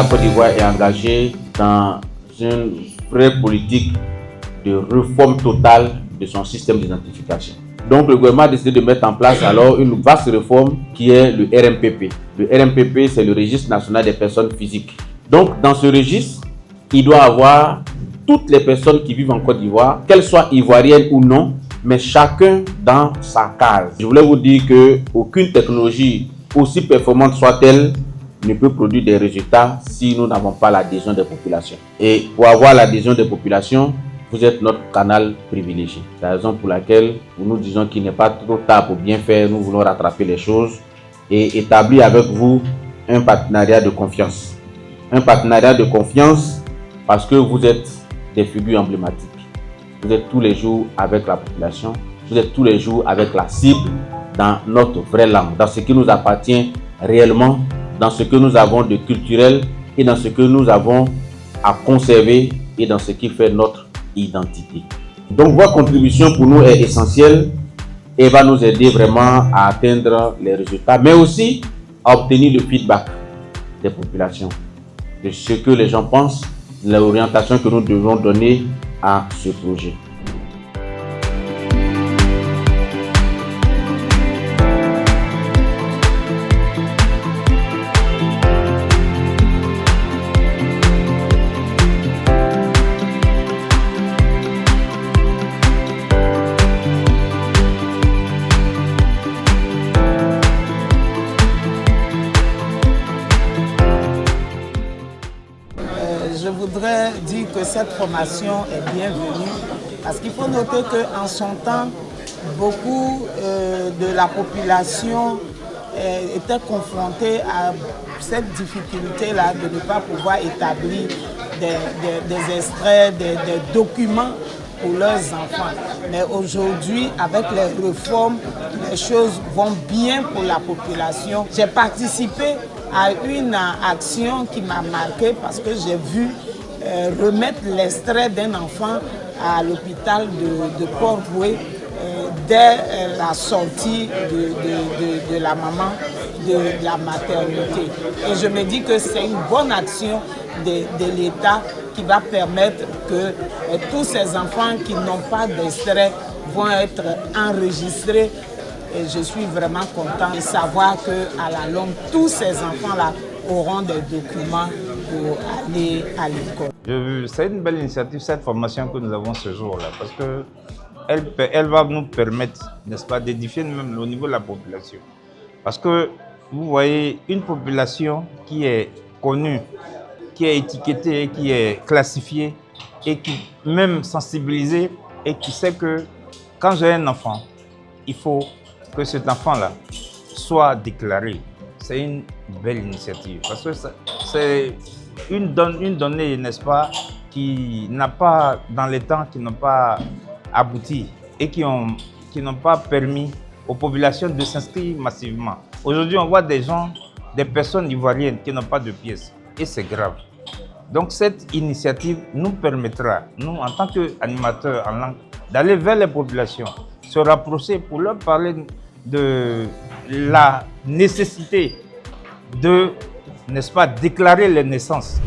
la Côte d'Ivoire est engagée dans une vraie politique de réforme totale de son système d'identification. Donc le gouvernement a décidé de mettre en place alors une vaste réforme qui est le RNPP. Le RNPP, c'est le Registre national des personnes physiques. Donc dans ce registre, il doit avoir toutes les personnes qui vivent en Côte d'Ivoire, qu'elles soient ivoiriennes ou non, mais chacun dans sa case. Je voulais vous dire qu'aucune technologie, aussi performante soit-elle, ne peut produire des résultats si nous n'avons pas l'adhésion des populations. Et pour avoir l'adhésion des populations, vous êtes notre canal privilégié. C'est la raison pour laquelle nous disons qu'il n'est pas trop tard pour bien faire. Nous voulons rattraper les choses et établir avec vous un partenariat de confiance. Un partenariat de confiance parce que vous êtes des figures emblématiques. Vous êtes tous les jours avec la population. Vous êtes tous les jours avec la cible dans notre vraie langue, dans ce qui nous appartient réellement, dans ce que nous avons de culturel et dans ce que nous avons à conserver et dans ce qui fait notre identité. Donc votre contribution pour nous est essentielle et va nous aider vraiment à atteindre les résultats, mais aussi à obtenir le feedback des populations, de ce que les gens pensent, de l'orientation que nous devons donner à ce projet. Je voudrais dire que cette formation est bienvenue parce qu'il faut noter qu'en son temps, beaucoup de la population était confrontée à cette difficulté-là de ne pas pouvoir établir des extraits, des documents pour leurs enfants. Mais aujourd'hui, avec les réformes, les choses vont bien pour la population. J'ai participé à une action qui m'a marqué parce que j'ai vu remettre l'extrait d'un enfant à l'hôpital de Port-Bouët dès la sortie de la maman de la maternité. Et je me dis que c'est une bonne action de l'État qui va permettre que tous ces enfants qui n'ont pas d'extrait vont être enregistrés. Et je suis vraiment content de savoir qu'à la longue, tous ces enfants-là auront des documents pour aller à l'école. C'est une belle initiative, cette formation que nous avons ce jour-là, parce qu'elle va nous permettre, n'est-ce pas, d'édifier même au niveau de la population. Parce que vous voyez, une population qui est connue, qui est étiquetée, qui est classifiée et qui même sensibilisée et qui sait que quand j'ai un enfant, il faut que cet enfant-là soit déclaré. C'est une belle initiative parce que c'est une donnée, n'est-ce pas, qui n'a pas, dans les temps, qui n'ont pas abouti et qui n'ont pas permis aux populations de s'inscrire massivement. Aujourd'hui, on voit des gens, des personnes ivoiriennes qui n'ont pas de pièces et c'est grave. Donc cette initiative nous permettra, nous en tant qu'animateurs en langue, d'aller vers les populations, se rapprocher pour leur parler de la nécessité de, n'est-ce pas, déclarer les naissances.